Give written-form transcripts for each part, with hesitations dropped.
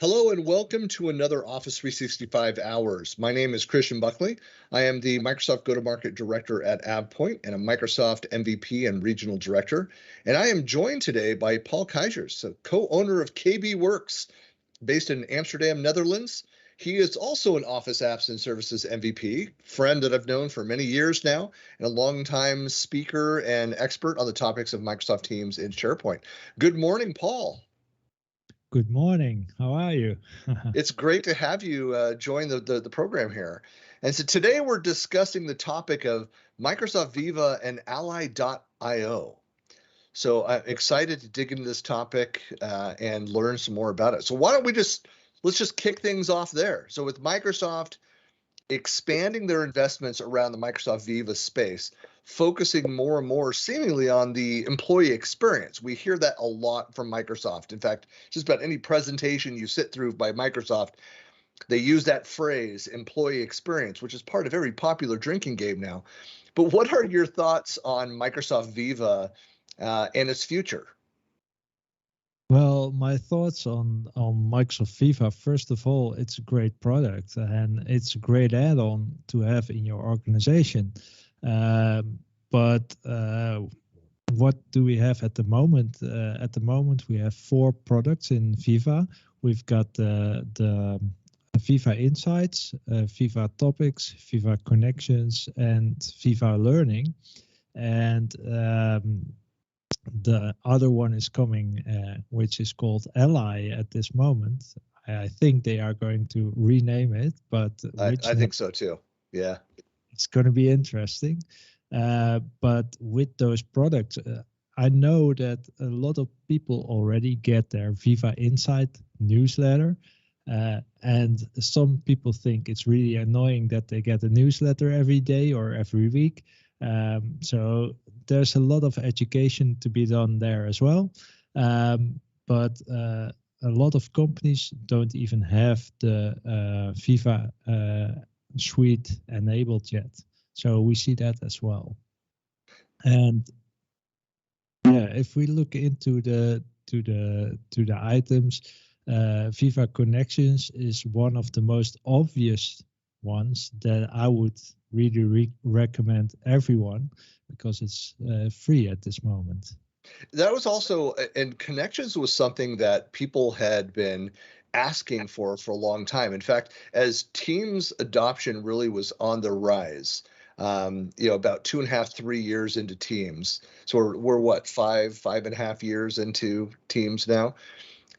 Hello and welcome to another Office 365 Hours. My name is Christian Buckley. I am the Microsoft Go-to-Market Director at AvePoint and a Microsoft MVP and Regional Director. And I am joined today by Paul Keijzers, a co-owner of KbWorks, based in Amsterdam, Netherlands. He is also an Office Apps and Services MVP, friend that I've known for many years now, and a longtime speaker and expert on the topics of Microsoft Teams and SharePoint. Good morning, Paul. Good morning. How are you? It's great to have you join the program here. And so today we're discussing the topic of Microsoft Viva and Ally.io. So I'm excited to dig into this topic and learn some more about it. So why don't let's just kick things off there. So with Microsoft expanding their investments around the Microsoft Viva space, focusing more and more seemingly on the employee experience. We hear that a lot from Microsoft. In fact, just about any presentation you sit through by Microsoft, they use that phrase, employee experience, which is part of every popular drinking game now. But what are your thoughts on Microsoft Viva and its future? Well, my thoughts on Microsoft Viva, first of all, it's a great product and it's a great add-on to have in your organization. But what do we have at the moment? At the moment, we have 4 products in Viva. We've got the Viva Insights, Viva Topics, Viva Connections, and Viva Learning. And the other one is coming, which is called Ally at this moment. I think they are going to rename it, but I think so too. Yeah. It's going to be interesting. But with those products, I know that a lot of people already get their Viva Insight newsletter. And some people think it's really annoying that they get a newsletter every day or every week. So there's a lot of education to be done there as well. But a lot of companies don't even have the Viva suite enabled yet. So we see that as well. And yeah, if we look into the items, Viva Connections is one of the most obvious ones that I would really recommend everyone because it's free at this moment. That was also, and Connections was something that people had been asking for a long time. In fact, as Teams adoption really was on the rise, about 2.5, 3 years into Teams. So we're what, 5.5 years into Teams now?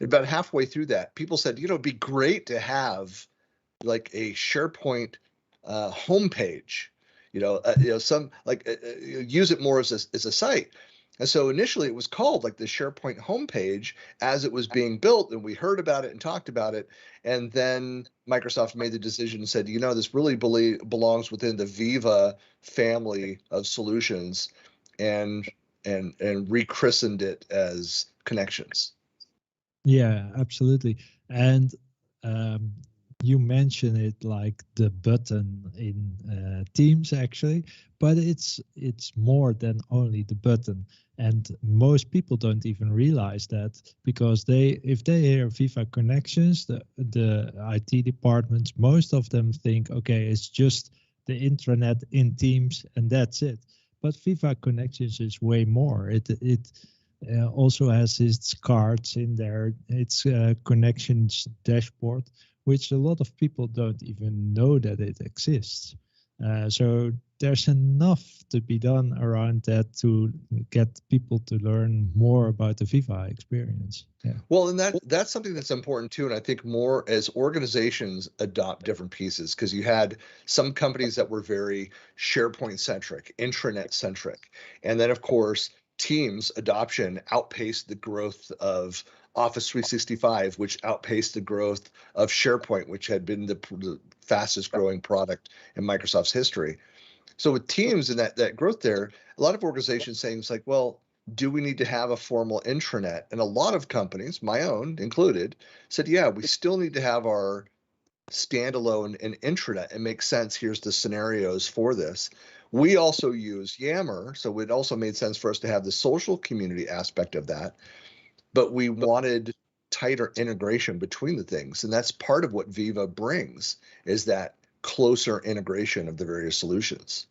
About halfway through that, people said, it'd be great to have like a SharePoint homepage, use it more as a site. And so initially it was called like the SharePoint homepage as it was being built, and we heard about it and talked about it. And then Microsoft made the decision and said, this really belongs within the Viva family of solutions, and rechristened it as Connections. Yeah, absolutely. And you mentioned it like the button in Teams actually, but it's more than only the button. And most people don't even realize that, because if they hear Viva Connections, the IT departments, most of them think, okay, it's just the intranet in Teams and that's it. But Viva Connections is way more. It also has its cards in there, its connections dashboard, which a lot of people don't even know that it exists. So there's enough to be done around that to get people to learn more about the Viva experience. Yeah. Well, and that's something that's important too. And I think more as organizations adopt different pieces, because you had some companies that were very SharePoint centric, intranet centric. And then, of course, Teams adoption outpaced the growth of Office 365, which outpaced the growth of SharePoint, which had been the fastest growing product in Microsoft's history. So with Teams and that growth there, a lot of organizations saying it's like, well, do we need to have a formal intranet? And a lot of companies, my own included, said, yeah, we still need to have our standalone and intranet. It makes sense. Here's the scenarios for this. We also use Yammer, so it also made sense for us to have the social community aspect of that. But we wanted tighter integration between the things, and that's part of what Viva brings, is that closer integration of the various solutions.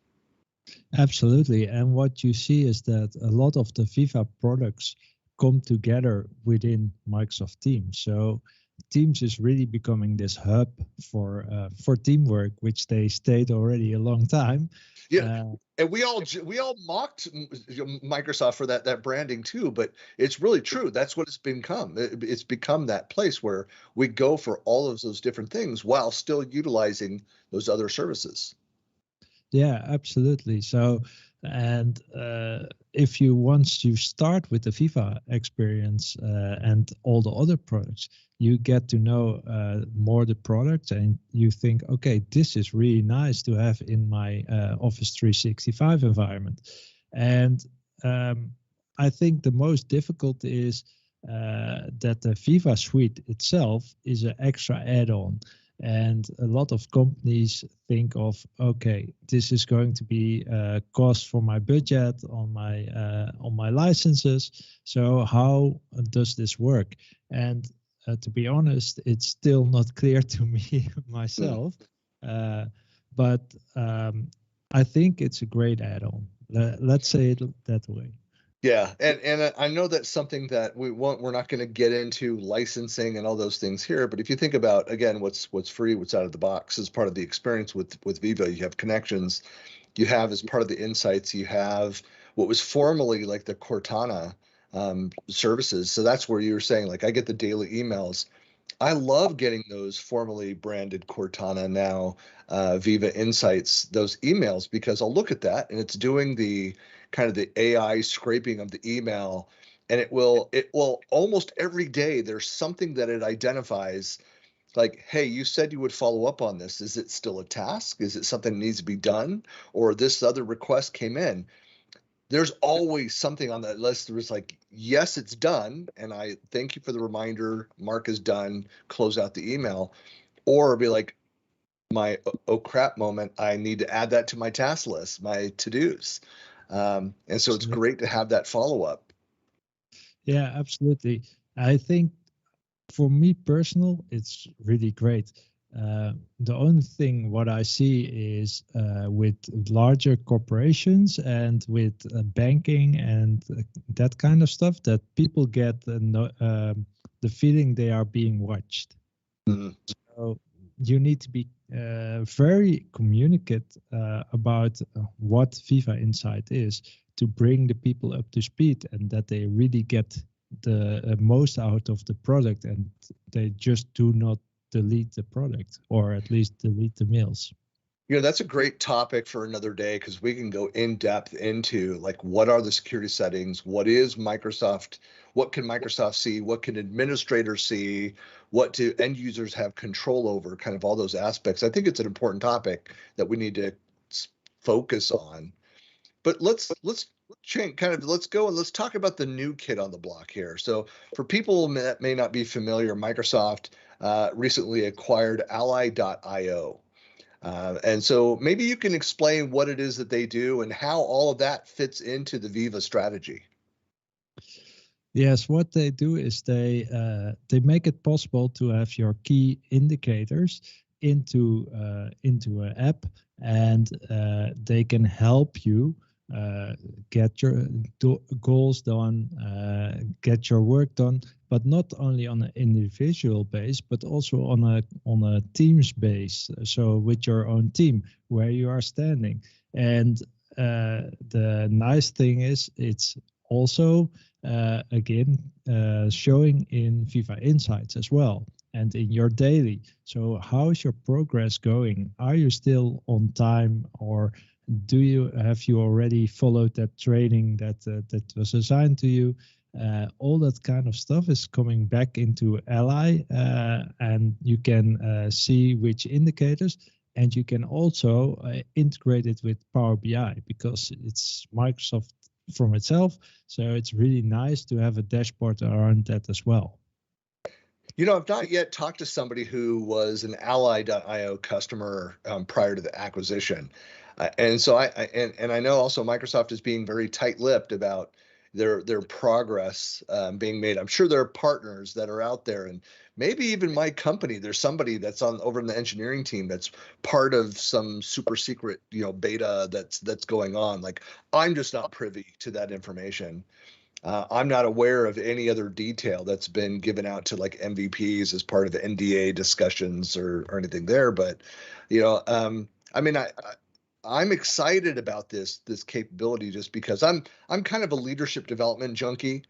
Absolutely. And what you see is that a lot of the Viva products come together within Microsoft Teams. So Teams is really becoming this hub for teamwork, which they stayed already a long time. Yeah, and we all mocked Microsoft for that branding too, but it's really true. That's what it's become. It's become that place where we go for all of those different things while still utilizing those other services. Yeah, absolutely. So, and if you once you start with the Viva experience and all the other products, you get to know more the product, and you think, okay, this is really nice to have in my Office 365 environment. And I think the most difficult is that the Viva suite itself is an extra add-on. And a lot of companies think of, okay, this is going to be a cost for my budget on my licenses. So how does this work? And to be honest, it's still not clear to me myself. But I think it's a great add-on. Let's say it that way. Yeah, and I know that's something that we're not going to get into licensing and all those things here, but if you think about, again, what's free, what's out of the box as part of the experience with Viva, you have connections, you have as part of the insights, you have what was formerly like the Cortana services. So that's where you were saying, like, I get the daily emails. I love getting those formerly branded Cortana, now Viva Insights, those emails, because I'll look at that and it's doing the kind of the AI scraping of the email, and it will almost every day there's something that it identifies, like, hey, you said you would follow up on this. Is it still a task? Is it something that needs to be done? Or this other request came in? There's always something on that list that was like, yes, it's done, and I thank you for the reminder. Mark is done. Close out the email. Or be like, my oh crap moment, I need to add that to my task list, my to-dos. And so it's great to have that follow-up. Yeah, absolutely. I think for me personal, it's really great. The only thing what I see is with larger corporations and with banking and that kind of stuff, that people get the feeling they are being watched. Mm-hmm. So you need to be very communicate about what Viva Insight is, to bring the people up to speed, and that they really get the most out of the product, and they just do not delete the product, or at least delete the mails. You know, that's a great topic for another day, because we can go in depth into, like, what are the security settings? What is Microsoft? What can Microsoft see? What can administrators see? What do end users have control over? Kind of all those aspects. I think it's an important topic that we need to focus on. But let's change, kind of, let's go and let's talk about the new kid on the block here. So for people that may not be familiar, Microsoft recently acquired Ally.io. And so maybe you can explain what it is that they do and how all of that fits into the Viva strategy. Yes, what they do is they make it possible to have your key indicators into an app, and they can help you get your goals done, get your work done, but not only on an individual base, but also on a teams base. So with your own team, where you are standing. And the nice thing is it's also again showing in Viva Insights as well, and in your daily. So how is your progress going? Are you still on time, or have you already followed that training that was assigned to you? All that kind of stuff is coming back into Ally, and you can see which indicators, and you can also integrate it with Power BI, because it's Microsoft from itself. So it's really nice to have a dashboard around that as well. You know, I've not yet talked to somebody who was an Ally.io customer prior to the acquisition. And so I know also Microsoft is being very tight-lipped about their progress being made. I'm sure there are partners that are out there, and maybe even my company. There's somebody that's over in the engineering team that's part of some super secret, beta that's going on. Like, I'm just not privy to that information. I'm not aware of any other detail that's been given out to like MVPs as part of the NDA discussions or anything there. But, I mean, I'm excited about this capability just because I'm kind of a leadership development junkie.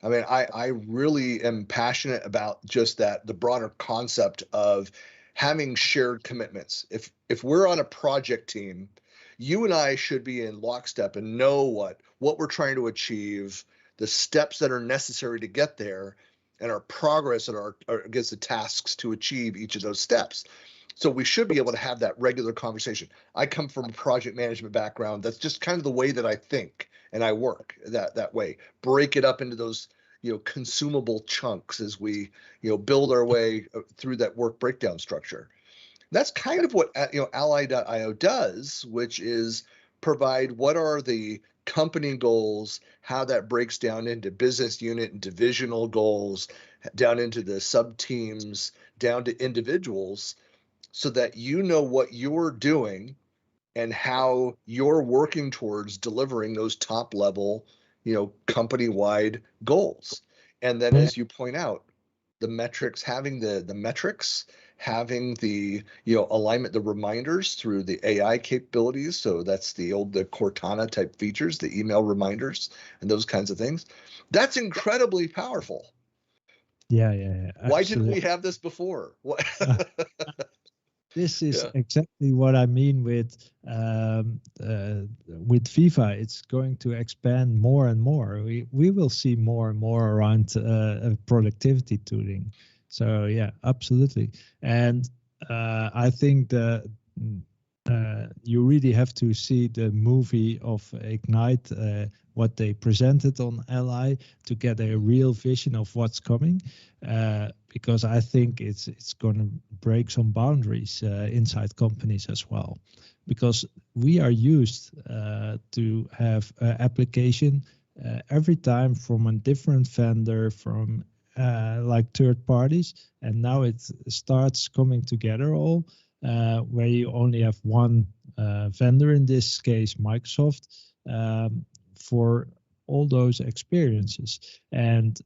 I mean, I really am passionate about just the broader concept of having shared commitments. If we're on a project team, you and I should be in lockstep and know what we're trying to achieve, the steps that are necessary to get there, and our progress and our against the tasks to achieve each of those steps. So we should be able to have that regular conversation. I come from a project management background. That's just kind of the way that I think and I work that way. Break it up into those, consumable chunks as we, build our way through that work breakdown structure. That's kind of what Ally.io does, which is provide what are the company goals, how that breaks down into business unit and divisional goals, down into the sub teams, down to individuals, so that you know what you're doing and how you're working towards delivering those top level, company-wide goals. And then, as you point out, the metrics, having the metrics, having the alignment, the reminders through the AI capabilities. So that's the Cortana type features, the email reminders and those kinds of things. That's incredibly powerful. Yeah. Why didn't we have this before? What? This is exactly what I mean with Viva. It's going to expand more and more. We will see more and more around productivity tooling. So yeah, absolutely. And I think you really have to see the movie of Ignite, what they presented on Ally, to get a real vision of what's coming. Because I think it's going to break some boundaries inside companies as well. Because we are used to have an application every time from a different vendor, from like third parties, and now it starts coming together all, where you only have one vendor, in this case Microsoft, for all those experiences. And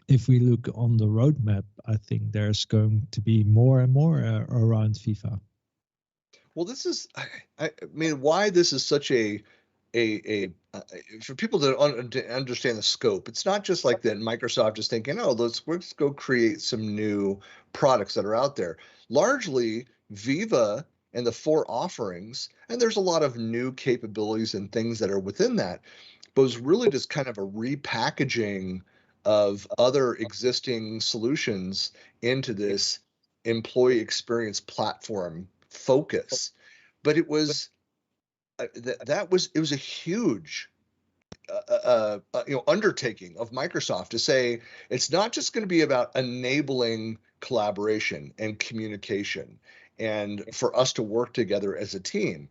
if we look on the roadmap, I think there's going to be more and more around Viva. Well, this is, I mean, why this is such a for people to understand the scope. It's not just like that Microsoft is thinking, oh, let's go create some new products that are out there. Largely, Viva and the 4 offerings, and there's a lot of new capabilities and things that are within that, but it was really just kind of a repackaging of other existing solutions into this employee experience platform focus. But it was it was a huge undertaking of Microsoft to say it's not just going to be about enabling collaboration and communication and for us to work together as a team.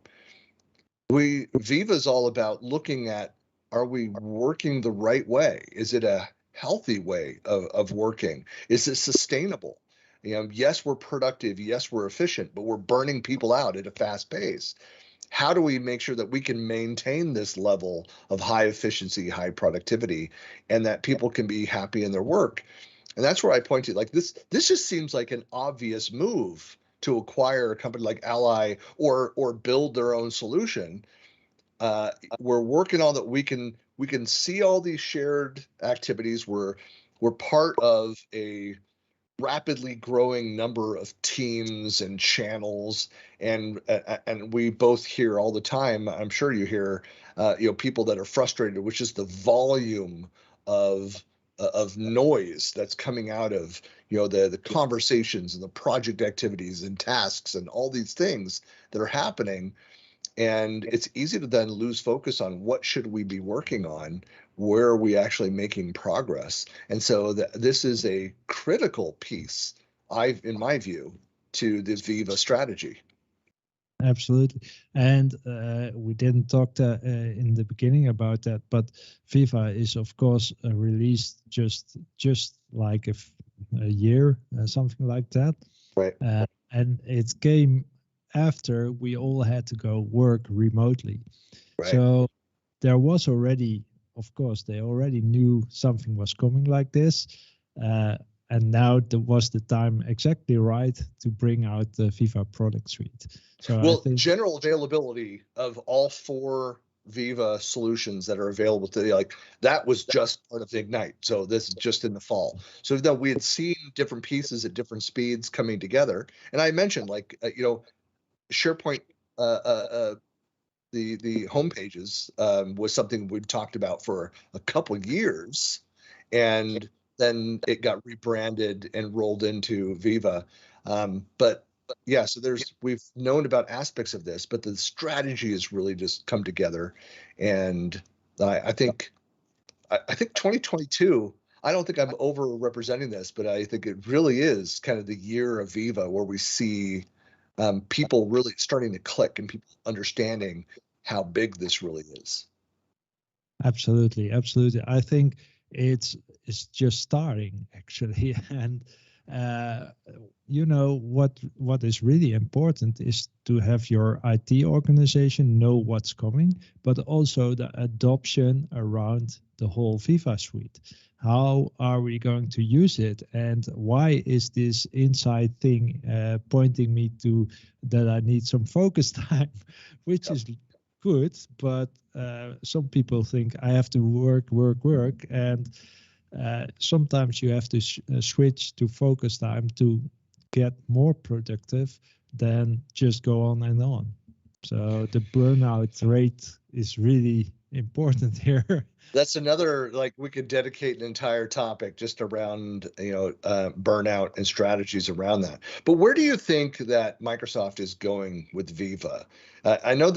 Viva is all about looking at, are we working the right way? Is it a healthy way of working? Is it sustainable? Yes, we're productive. Yes, we're efficient, but we're burning people out at a fast pace. how do we make sure that we can maintain this level of high efficiency, high productivity, and that people can be happy in their work? And that's where I point to, like, this just seems like an obvious move to acquire a company like Ally, or build their own solution. We're working on that. We can see all these shared activities. We're part of a rapidly growing number of teams and channels, and we both hear all the time. I'm sure you hear, people that are frustrated, which is the volume of noise that's coming out of, the conversations and the project activities and tasks and all these things that are happening. And it's easy to then lose focus on what should we be working on, where are we actually making progress. And so this is a critical piece, in my view, to this Viva strategy. Absolutely. And we didn't talk in the beginning about that, but Viva is, of course, released just like a year, something like that. Right. And it came after we all had to go work remotely. Right. So there was already, of course, they already knew something was coming like this. And now was the time exactly right to bring out the Viva product suite. So well, I think general availability of all 4 Viva solutions that are available today, like, that was just part of Ignite. So this is just in the fall. So that we had seen different pieces at different speeds coming together. And I mentioned, like, SharePoint, the home pages, was something we've talked about for a couple years, and then it got rebranded and rolled into Viva. But yeah, so we've known about aspects of this, but the strategy has really just come together. And I think 2022. I don't think I'm over representing this, but I think it really is kind of the year of Viva, where we see people really starting to click and people understanding how big this really is. absolutely. I think it's just starting, actually. And what is really important is to have your IT organization know what's coming, but also the adoption around the whole Viva suite. How are we going to use it, and why is this inside thing pointing me to that I need some focus time, which is good, but some people think I have to work, and sometimes you have to switch to focus time to get more productive than just go on and on. So the burnout rate is really important here. That's another, like, we could dedicate an entire topic just around, burnout and strategies around that. But where do you think that Microsoft is going with Viva? I know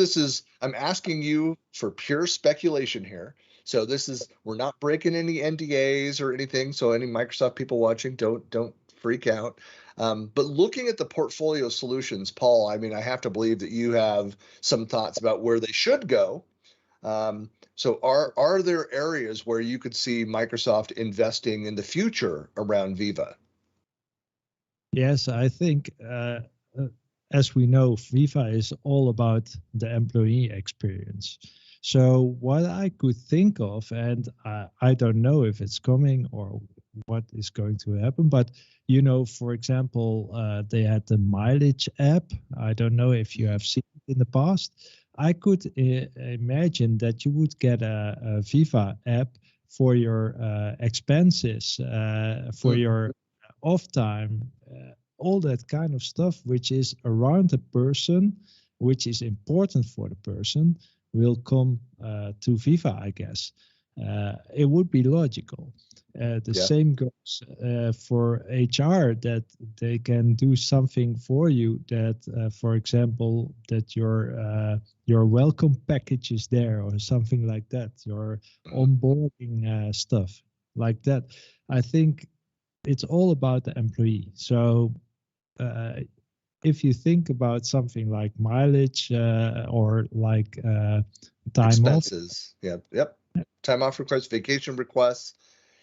I'm asking you for pure speculation here. So we're not breaking any NDAs or anything. So any Microsoft people watching, don't freak out. But looking at the portfolio solutions, Paul, I mean, I have to believe that you have some thoughts about where they should go. So are there areas where you could see Microsoft investing in the future around Viva? Yes, I think, as we know, Viva is all about the employee experience. So what I could think of, and I don't know if it's coming or what is going to happen, but for example, they had the mileage app. I don't know if you have seen it in the past. I could imagine that you would get a Viva app for your expenses, for your off time, all that kind of stuff, which is around the person, which is important for the person, will come to Viva, I guess. It would be logical. Same goes for HR, that they can do something for you that, for example, that your welcome package is there or something like that, your onboarding stuff like that. I think it's all about the employee. So if you think about something like mileage or like time expenses, off. Yep. Time off requests, vacation requests.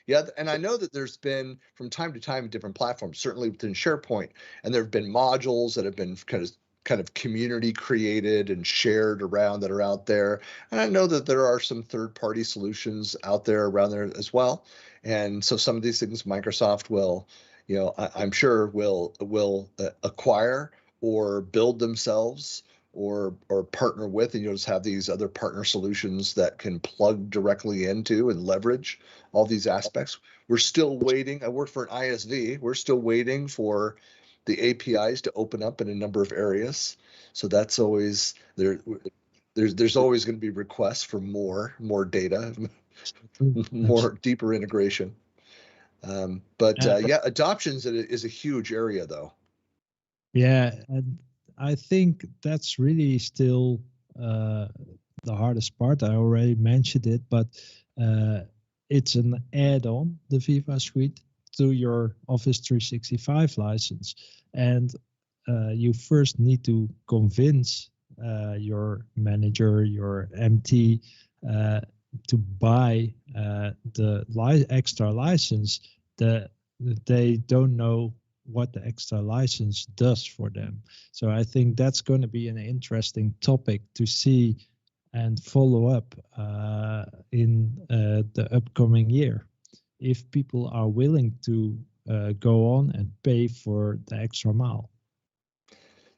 Yeah, and I know that there's been from time to time different platforms, certainly within SharePoint, and there have been modules that have been kind of kind of community created and shared around that are out there. And I know that there are some third-party solutions out there around there as well. And so some of these things Microsoft will, I'm sure will acquire or build themselves or partner with, and you'll just have these other partner solutions that can plug directly into and leverage all these aspects. We're still waiting. I work for an ISV. We're still waiting for the APIs to open up in a number of areas. So that's always there. There's always going to be requests for more data, more deeper integration. Yeah, adoption is a huge area, though. Yeah, and I think that's really still the hardest part. I already mentioned it, but it's an add-on, the Viva Suite, to your Office 365 license. And you first need to convince your manager, your MT, to buy the extra license. That they don't know what the extra license does for them. So I think that's going to be an interesting topic to see and follow up in the upcoming year. If people are willing to go on and pay for the extra mile.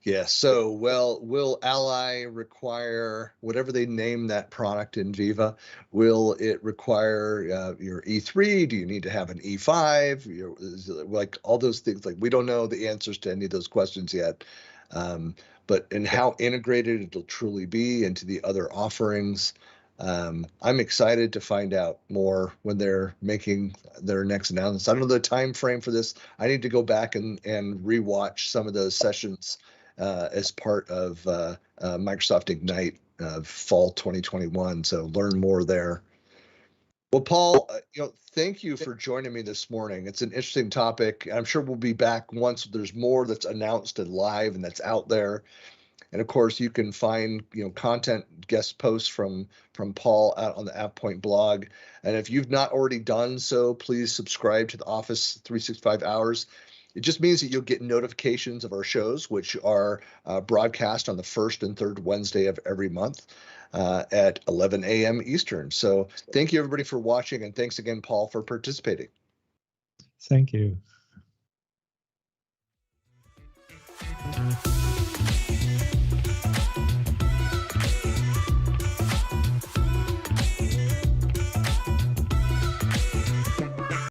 Yeah, so will Ally require whatever they name that product in Viva? Will it require your E3? Do you need to have an E5? Like all those things, like we don't know the answers to any of those questions yet. But in how integrated it'll truly be into the other offerings. I'm excited to find out more when they're making their next announcements. I don't know the time frame for this. I need to go back and rewatch some of those sessions as part of Microsoft Ignite fall 2021. So learn more there. Well, Paul, thank you for joining me this morning. It's an interesting topic. I'm sure we'll be back once there's more that's announced and live and that's out there. And of course, you can find content guest posts from Paul out on the AvePoint blog. And if you've not already done so, please subscribe to the Office 365 Hours. It just means that you'll get notifications of our shows, which are broadcast on the first and third Wednesday of every month at 11 a.m. Eastern. So thank you, everybody, for watching. And thanks again, Paul, for participating. Thank you.